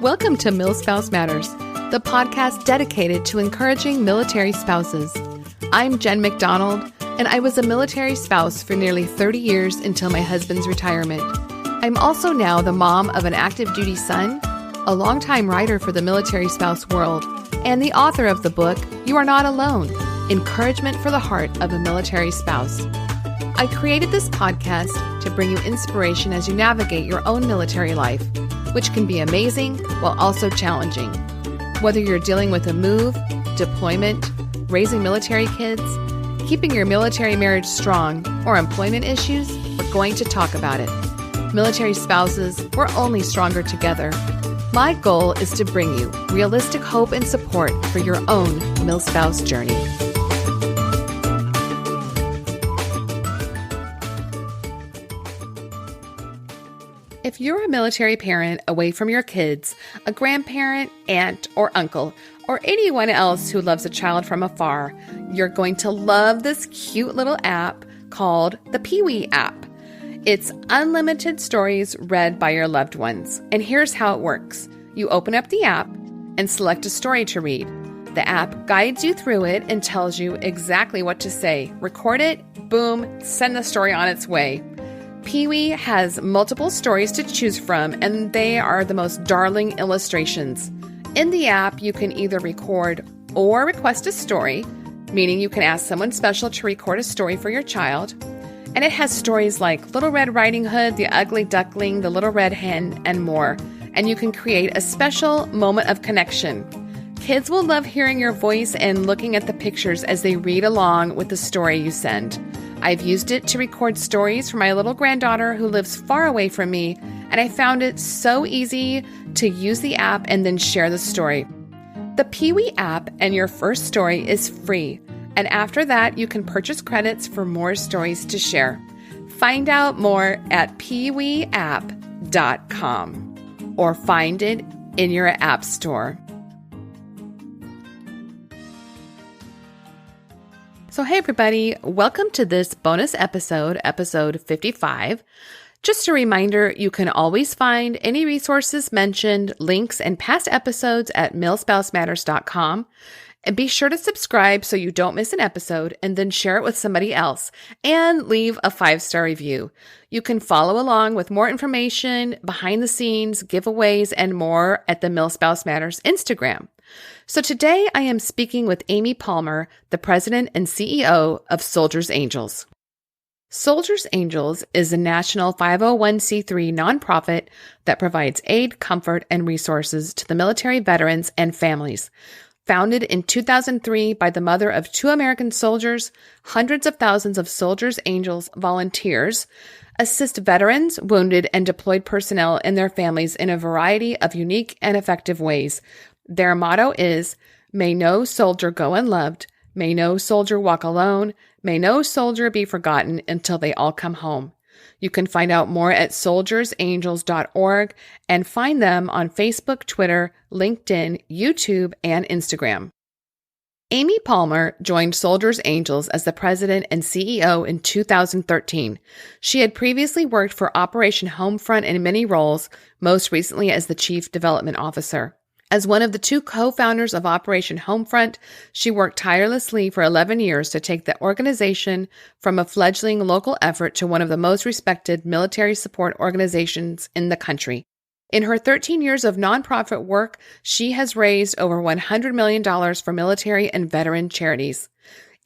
Welcome to MilSpouse Matters, the podcast dedicated to encouraging military spouses. I'm Jen McDonald, and I was a military spouse for nearly 30 years until my husband's retirement. I'm also now the mom of an active duty son, a longtime writer for the military spouse world, and the author of the book, You Are Not Alone, Encouragement for the Heart of a Military Spouse. I created this podcast to bring you inspiration as you navigate your own military life, which can be amazing while also challenging. Whether you're dealing with a move, deployment, raising military kids, keeping your military marriage strong, or employment issues, we're going to talk about it. Military spouses, we're only stronger together. My goal is to bring you realistic hope and support for your own MilSpouse journey. If you're a military parent away from your kids, a grandparent, aunt, or uncle, or anyone else who loves a child from afar, you're going to love this cute little app called the Pee-wee app. It's unlimited stories read by your loved ones. And here's how it works. You open up the app and select a story to read. The app guides you through it and tells you exactly what to say. Record it, boom, send the story on its way. Pee-wee has multiple stories to choose from, and they are the most darling illustrations. In the app, you can either record or request a story, meaning you can ask someone special to record a story for your child. And it has stories like Little Red Riding Hood, The Ugly Duckling, The Little Red Hen, and more. And you can create a special moment of connection. Kids will love hearing your voice and looking at the pictures as they read along with the story you send. I've used it to record stories for my little granddaughter who lives far away from me, and I found it so easy to use the app and then share the story. The Pee-wee app and your first story is free, and after that, you can purchase credits for more stories to share. Find out more at peeweeapp.com or find it in your app store. So hey everybody, welcome to this bonus episode, episode 55. Just a reminder, you can always find any resources mentioned, links, and past episodes at milspousematters.com. And be sure to subscribe so you don't miss an episode, and then share it with somebody else, and leave a 5-star review. You can follow along with more information, behind the scenes, giveaways, and more at the MilSpouse Matters Instagram. So today I am speaking with Amy Palmer, the president and CEO of Soldiers Angels. Soldiers Angels is a national 501c3 nonprofit that provides aid, comfort, and resources to the military veterans and families. Founded in 2003 by the mother of 2 American soldiers, hundreds of thousands of Soldiers Angels volunteers assist veterans, wounded, and deployed personnel and their families in a variety of unique and effective ways. Their motto is, "May no soldier go unloved, may no soldier walk alone, may no soldier be forgotten until they all come home." You can find out more at soldiersangels.org and find them on Facebook, Twitter, LinkedIn, YouTube, and Instagram. Amy Palmer joined Soldiers Angels as the president and CEO in 2013. She had previously worked for Operation Homefront in many roles, most recently as the Chief Development Officer. As one of the 2 co-founders of Operation Homefront, she worked tirelessly for 11 years to take the organization from a fledgling local effort to one of the most respected military support organizations in the country. In her 13 years of nonprofit work, she has raised over $100 million for military and veteran charities.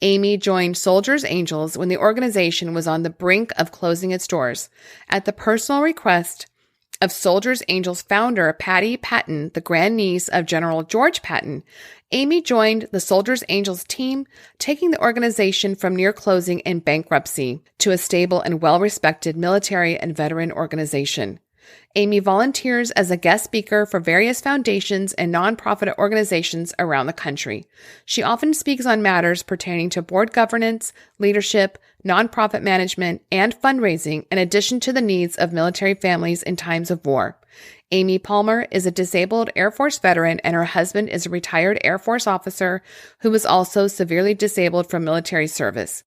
Amy joined Soldiers Angels when the organization was on the brink of closing its doors. At the personal request of Soldiers Angels founder Patty Patton, the grandniece of General George Patton, Amy joined the Soldiers Angels team, taking the organization from near closing and bankruptcy to a stable and well-respected military and veteran organization. Amy volunteers as a guest speaker for various foundations and nonprofit organizations around the country. She often speaks on matters pertaining to board governance, leadership, nonprofit management, and fundraising, in addition to the needs of military families in times of war. Amy Palmer is a disabled Air Force veteran, and her husband is a retired Air Force officer who was also severely disabled from military service.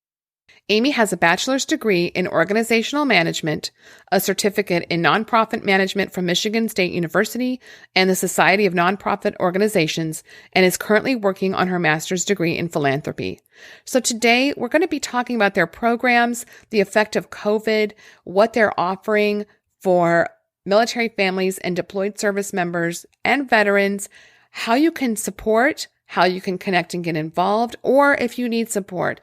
Amy has a bachelor's degree in organizational management, a certificate in nonprofit management from Michigan State University and the Society of Nonprofit Organizations, and is currently working on her master's degree in philanthropy. So today we're going to be talking about their programs, the effect of COVID, what they're offering for military families and deployed service members and veterans, how you can support, how you can connect and get involved, or if you need support.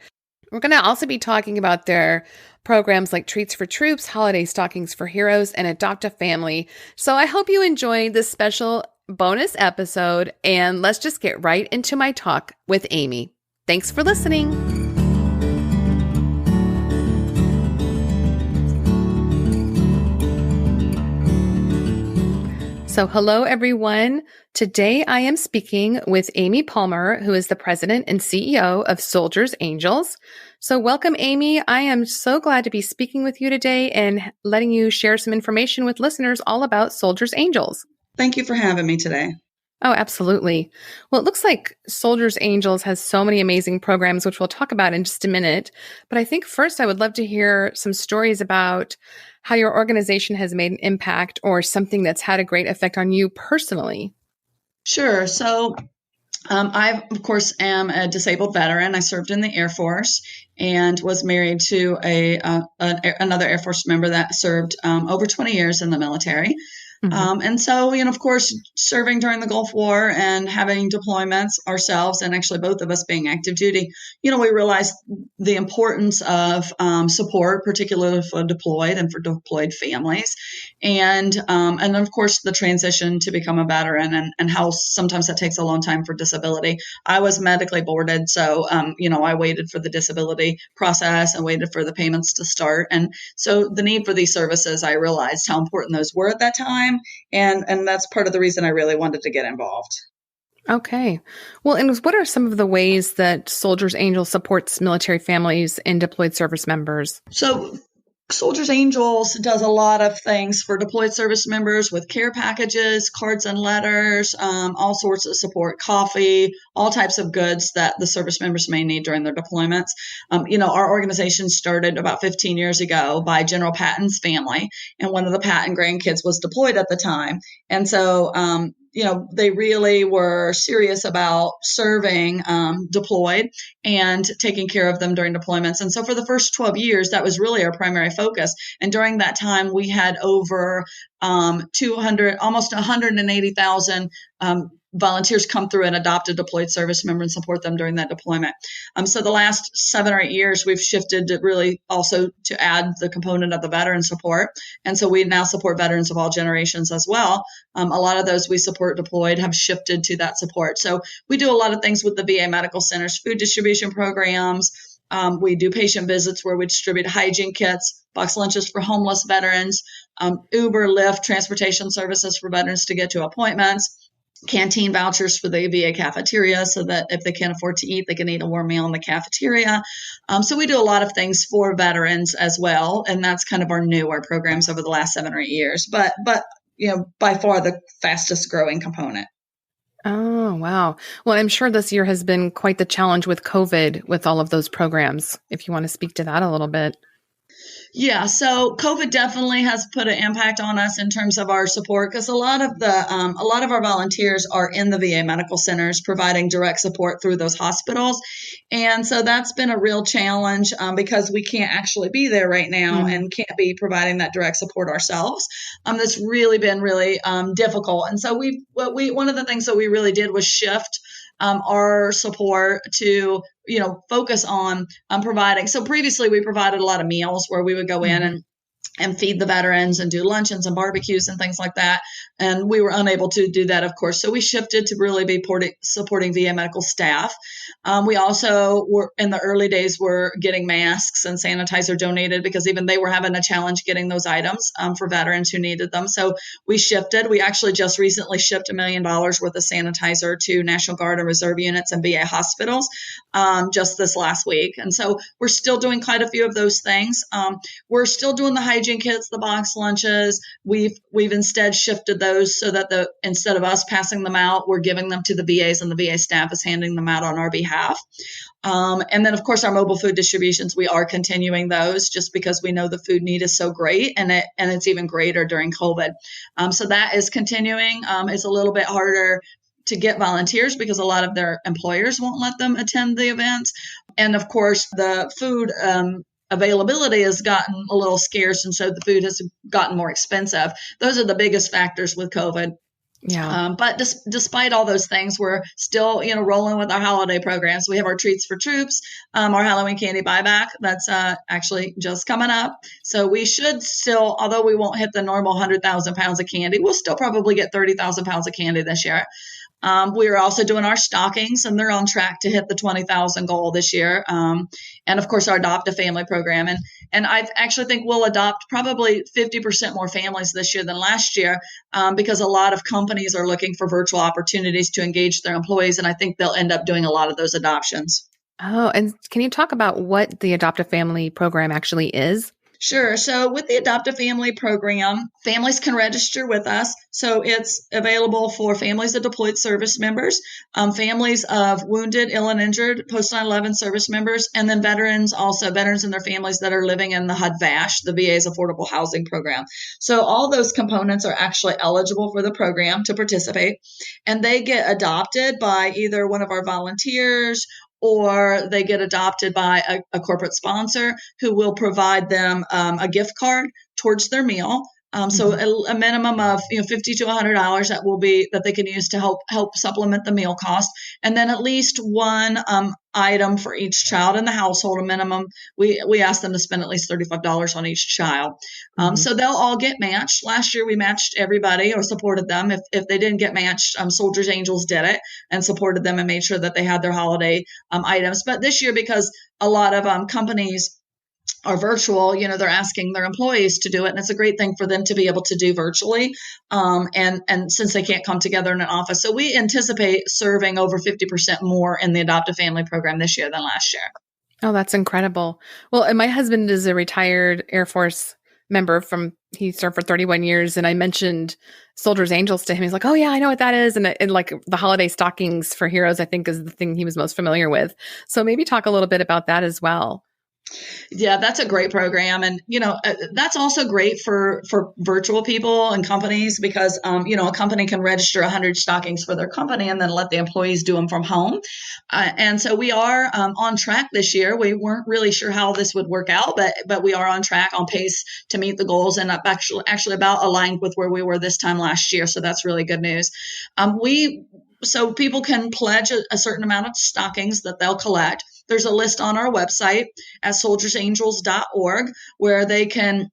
We're going to also be talking about their programs like Treats for Troops, Holiday Stockings for Heroes, and Adopt a Family. So I hope you enjoyed this special bonus episode, and let's just get right into my talk with Amy. Thanks for listening. So hello, everyone. Today I am speaking with Amy Palmer, who is the president and CEO of Soldiers Angels. So welcome, Amy. I am so glad to be speaking with you today and letting you share some information with listeners all about Soldiers Angels. Thank you for having me today. Oh, absolutely. Well, it looks like Soldiers Angels has so many amazing programs, which we'll talk about in just a minute. But I think first I would love to hear some stories about how your organization has made an impact or something that's had a great effect on you personally. Sure. So I, of course, am a disabled veteran. I served in the Air Force and was married to another Air Force member that served over 20 years in the military. And so, of course, serving during the Gulf War and having deployments ourselves, and actually both of us being active duty, we realized the importance of support, particularly for deployed and for deployed families. And then, of course, the transition to become a veteran and how sometimes that takes a long time for disability. I was medically boarded, so, I waited for the disability process and waited for the payments to start. And so the need for these services, I realized how important those were at that time. And that's part of the reason I really wanted to get involved. Okay. Well, and what are some of the ways that Soldiers Angels supports military families and deployed service members? So Soldiers Angels does a lot of things for deployed service members with care packages, cards and letters, all sorts of support, coffee, all types of goods that the service members may need during their deployments. Our organization started about 15 years ago by General Patton's family, and one of the Patton grandkids was deployed at the time. And so, they really were serious about serving deployed and taking care of them during deployments. And so for the first 12 years, that was really our primary focus. And during that time, we had over 200, almost 180,000 volunteers come through and adopt a deployed service member and support them during that deployment. So the last 7 or 8 years, we've shifted to really also to add the component of the veteran support. And so we now support veterans of all generations as well. A lot of those we support deployed have shifted to that support. So we do a lot of things with the VA medical centers, food distribution programs. We do patient visits where we distribute hygiene kits, box lunches for homeless veterans, Uber, Lyft, transportation services for veterans to get to appointments, canteen vouchers for the VA cafeteria so that if they can't afford to eat, they can eat a warm meal in the cafeteria. So we do a lot of things for veterans as well. And that's kind of our newer programs over the last 7 or 8 years. But by far the fastest growing component. Oh, wow. Well, I'm sure this year has been quite the challenge with COVID with all of those programs. If you want to speak to that a little bit. Yeah, so COVID definitely has put an impact on us in terms of our support because a lot of our volunteers are in the VA medical centers providing direct support through those hospitals, and so that's been a real challenge because we can't actually be there right now and can't be providing that direct support ourselves. That's really been really difficult, and so one of the things that we really did was shift our support to focus on providing. So previously we provided a lot of meals where we would go in and feed the veterans and do luncheons and barbecues and things like that. And we were unable to do that, of course. So we shifted to really be supporting VA medical staff. We also were in the early days were getting masks and sanitizer donated because even they were having a challenge getting those items for veterans who needed them. So we shifted. We actually just recently shipped $1 million worth of sanitizer to National Guard and Reserve units and VA hospitals just this last week. And so we're still doing quite a few of those things. We're still doing the hygiene hygiene kits, the box lunches, we've instead shifted those so that instead of us passing them out, we're giving them to the VAs, and the VA staff is handing them out on our behalf. And then, of course, our mobile food distributions, we are continuing those just because we know the food need is so great, and it's even greater during COVID. So that is continuing. It's a little bit harder to get volunteers because a lot of their employers won't let them attend the events. And of course, the food availability has gotten a little scarce, and so the food has gotten more expensive. Those are the biggest factors with COVID. Yeah. But despite all those things, we're still, rolling with our holiday programs. We have our Treats for Troops, our Halloween candy buyback. That's actually just coming up. So we should still, although we won't hit the normal 100,000 pounds of candy, we'll still probably get 30,000 pounds of candy this year. We are also doing our stockings, and they're on track to hit the 20,000 goal this year. And of course, our Adopt a Family program. And I actually think we'll adopt probably 50% more families this year than last year, because a lot of companies are looking for virtual opportunities to engage their employees. And I think they'll end up doing a lot of those adoptions. Oh, and can you talk about what the Adopt a Family program actually is? Sure. So with the Adopt a Family program, families can register with us. So it's available for families of deployed service members, families of wounded, ill, and injured post 9/11 service members, and then veterans and their families that are living in the HUD-VASH, the VA's affordable housing program. So all those components are actually eligible for the program to participate, and they get adopted by either one of our volunteers, or they get adopted by a corporate sponsor who will provide them a gift card towards their meal. So a minimum of $50 to $100 that they can use to help supplement the meal cost, and then at least one item for each child in the household. A minimum, we ask them to spend at least $35 on each child. So they'll all get matched. Last year we matched everybody or supported them. If they didn't get matched, Soldiers Angels did it and supported them and made sure that they had their holiday items. But this year, because a lot of companies are virtual, they're asking their employees to do it. And it's a great thing for them to be able to do virtually. And since they can't come together in an office. So we anticipate serving over 50% more in the Adopt a Family program this year than last year. Oh, that's incredible. Well, and my husband is a retired Air Force member he served for 31 years. And I mentioned Soldiers Angels to him. He's like, oh yeah, I know what that is. And like the holiday stockings for heroes, I think is the thing he was most familiar with. So maybe talk a little bit about that as well. Yeah, that's a great program. And, that's also great for virtual people and companies because, a company can register 100 stockings for their company and then let the employees do them from home. And so we are on track this year. We weren't really sure how this would work out, but we are on track, on pace to meet the goals, and actually about aligned with where we were this time last year. So that's really good news. So people can pledge a certain amount of stockings that they'll collect. There's a list on our website at soldiersangels.org where they can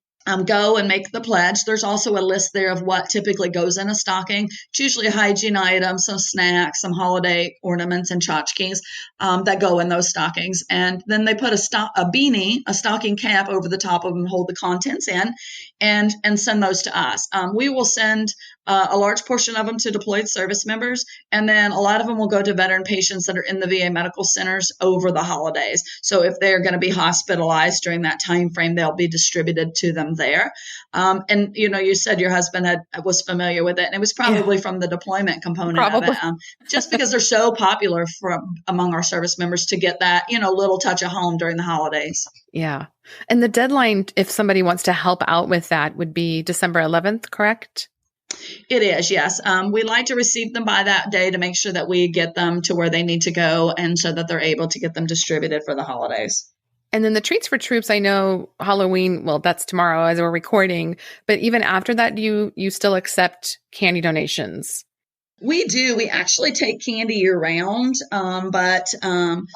go and make the pledge. There's also a list there of what typically goes in a stocking. It's usually a hygiene item, some snacks, some holiday ornaments and tchotchkes that go in those stockings. And then they put a beanie, a stocking cap over the top of them, hold the contents in, and send those to us. We will send a large portion of them to deployed service members, and then a lot of them will go to veteran patients that are in the VA medical centers over the holidays. So if they're going to be hospitalized during that time frame, they'll be distributed to them there. And you said your husband was familiar with it, and it was probably from the deployment component of it, just because they're so popular among our service members to get that little touch of home during the holidays. Yeah. And the deadline, if somebody wants to help out with that, would be December 11th, correct? It is, yes. We like to receive them by that day to make sure that we get them to where they need to go and so that they're able to get them distributed for the holidays. And then the Treats for Troops, I know Halloween, well, that's tomorrow as we're recording, but even after that, do you still accept candy donations? We do. We actually take candy year round, but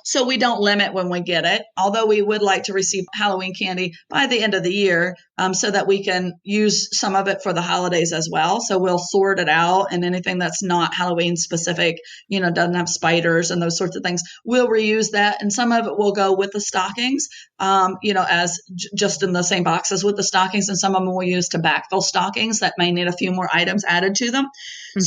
so we don't limit when we get it, although we would like to receive Halloween candy by the end of the year so that we can use some of it for the holidays as well. So we'll sort it out, and anything that's not Halloween specific, doesn't have spiders and those sorts of things, we'll reuse that. And some of it will go with the stockings, as just in the same box as with the stockings. And some of them we'll use to backfill stockings that may need a few more items added to them. Mm-hmm.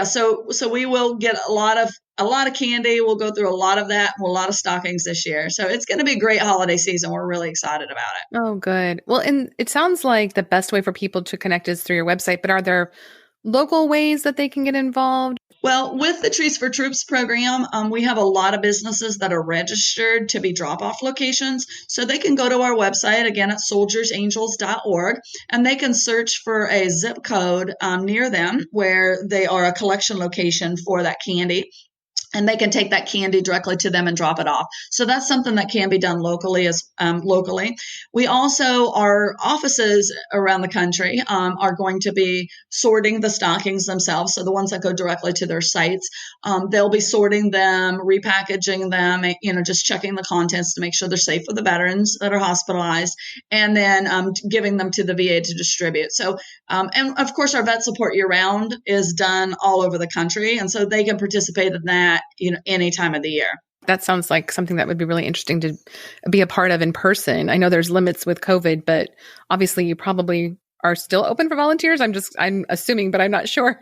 So we will get a lot of a lot of candy. We'll go through a lot of that, a lot of stockings this year. So it's going to be a great holiday season. We're really excited about it. Oh, good. Well, and it sounds like the best way for people to connect is through your website, but are there local ways that they can get involved? Well, with the Trees for Troops program, we have a lot of businesses that are registered to be drop off locations. So they can go to our website, again, at soldiersangels.org, and they can search for a zip code near them where they are a collection location for that candy. And they can take that candy directly to them and drop it off. So that's something that can be done locally. Locally, we also, our offices around the country are going to be sorting the stockings themselves. So the ones that go directly to their sites, they'll be sorting them, repackaging them, just checking the contents to make sure they're safe for the veterans that are hospitalized, and then giving them to the VA to distribute. So, and of course, our vet support year round is done all over the country, and so they can participate in that any time of the year. That sounds like something that would be really interesting to be a part of in person. I know there's limits with COVID, but obviously you probably are still open for volunteers. I'm assuming, but I'm not sure.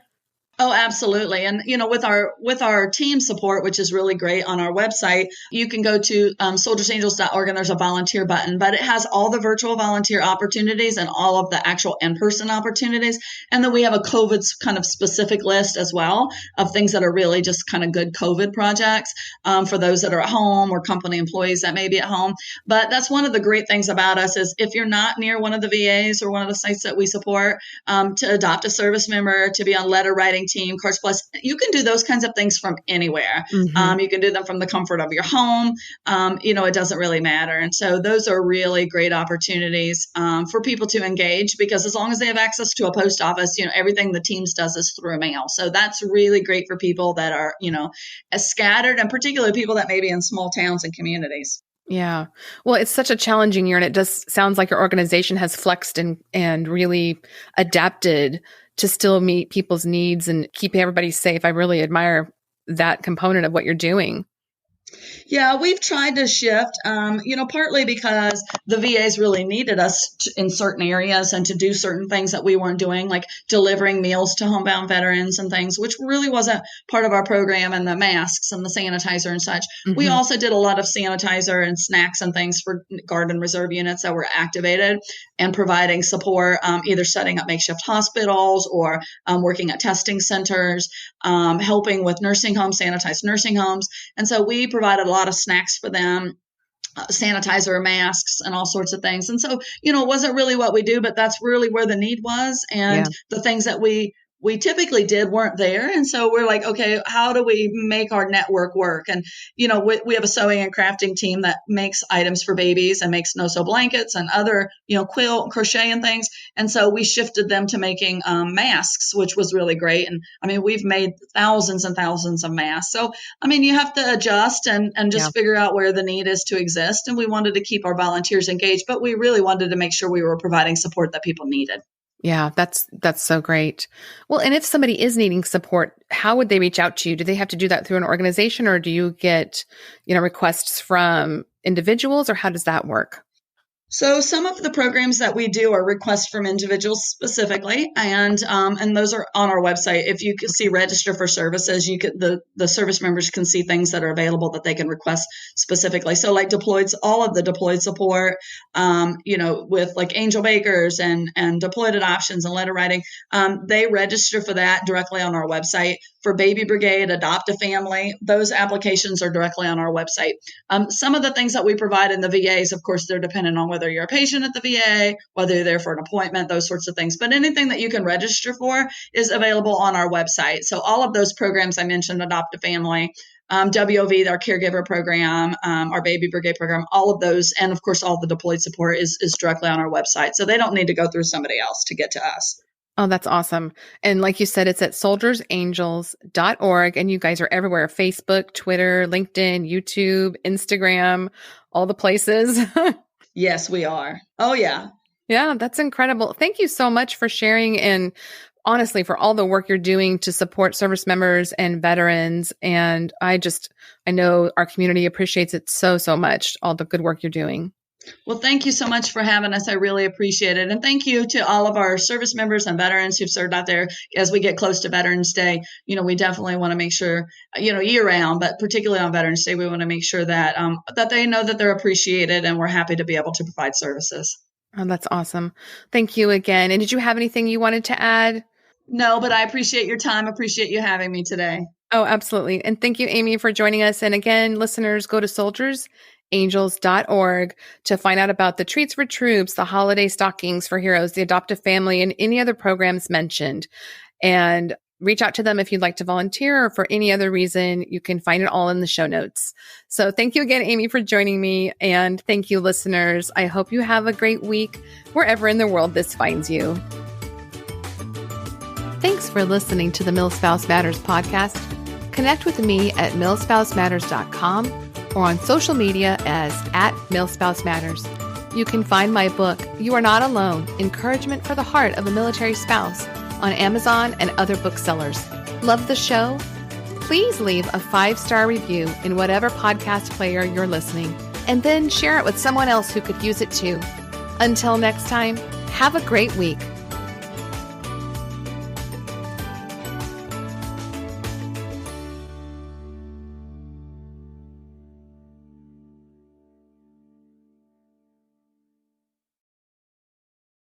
Oh, absolutely. And, with our team support, which is really great on our website, you can go to soldiersangels.org and there's a volunteer button, but it has all the virtual volunteer opportunities and all of the actual in-person opportunities. And then we have a COVID kind of specific list as well of things that are really just kind of good COVID projects for those that are at home or company employees that may be at home. But that's one of the great things about us is if you're not near one of the VAs or one of the sites that we support, to adopt a service member, to be on letter writing team, Cards Plus, you can do those kinds of things from anywhere. Mm-hmm. You can do them from the comfort of your home. It doesn't really matter. And so those are really great opportunities for people to engage, because as long as they have access to a post office, everything the Teams does is through mail. So that's really great for people that are, as scattered, and particularly people that may be in small towns and communities. Yeah. Well, it's such a challenging year, and it just sounds like your organization has flexed and really adapted to still meet people's needs and keep everybody safe. I really admire that component of what you're doing. Yeah, we've tried to shift, partly because the VAs really needed us in certain areas and to do certain things that we weren't doing, like delivering meals to homebound veterans and things, which really wasn't part of our program, and the masks and the sanitizer and such. We Mm-hmm. also did a lot of sanitizer and snacks and things for Guard and Reserve units that were activated, and providing support, either setting up makeshift hospitals or working at testing centers, helping with nursing homes, sanitized nursing homes. And so we provided a lot of snacks for them, sanitizer, masks, and all sorts of things. And so, it wasn't really what we do, but that's really where the need was. And Yeah. the things that we typically did weren't there. And so we're like, okay, how do we make our network work? And, we have a sewing and crafting team that makes items for babies and makes no-sew blankets and other, quilt, crochet and things. And so we shifted them to making masks, which was really great. And I mean, we've made thousands and thousands of masks. So, I mean, you have to adjust and just figure out where the need is to exist. And we wanted to keep our volunteers engaged, but we really wanted to make sure we were providing support that people needed. Yeah, that's so great. Well, and if somebody is needing support, how would they reach out to you? Do they have to do that through an organization, or do you get, requests from individuals, or how does that work? So some of the programs that we do are requests from individuals specifically, and those are on our website. If you can see register for services, you could the service members can see things that are available that they can request specifically. So like deployed, all of the deployed support, with like angel bakers and deployed adoptions and letter writing, they register for that directly on our website. For Baby Brigade, Adopt a Family, those applications are directly on our website. Some of the things that we provide in the VAs, of course, they're dependent on whether you're a patient at the VA, whether you're there for an appointment, those sorts of things. But anything that you can register for is available on our website. So all of those programs I mentioned, Adopt a Family, WOV, our caregiver program, our Baby Brigade program, all of those, and of course, all the deployed support is directly on our website. So they don't need to go through somebody else to get to us. Oh, that's awesome. And like you said, it's at soldiersangels.org, and you guys are everywhere: Facebook, Twitter, LinkedIn, YouTube, Instagram, all the places. Yes, we are. Oh, yeah. Yeah, that's incredible. Thank you so much for sharing, and honestly, for all the work you're doing to support service members and veterans. And I know our community appreciates it so, so much, all the good work you're doing. Well, thank you so much for having us. I really appreciate it. And thank you to all of our service members and veterans who've served out there. As we get close to Veterans Day, we definitely want to make sure, year round, but particularly on Veterans Day, we want to make sure that that they know that they're appreciated, and we're happy to be able to provide services. Oh, that's awesome. Thank you again. And did you have anything you wanted to add? No, but I appreciate your time. Appreciate you having me today. Oh, absolutely. And thank you, Amy, for joining us. And again, listeners, go to soldiersangels.org to find out about the Treats for Troops, the holiday stockings for heroes, the adoptive family, and any other programs mentioned. And reach out to them if you'd like to volunteer or for any other reason. You can find it all in the show notes. So thank you again, Amy, for joining me. And thank you, listeners. I hope you have a great week wherever in the world this finds you. Thanks for listening to the MilSpouse Matters podcast. Connect with me at milspousematters.com or on social media as @milspousematters. You can find my book, You Are Not Alone, Encouragement for the Heart of a Military Spouse, on Amazon and other booksellers. Love the show? Please leave a 5-star review in whatever podcast player you're listening, and then share it with someone else who could use it too. Until next time, have a great week.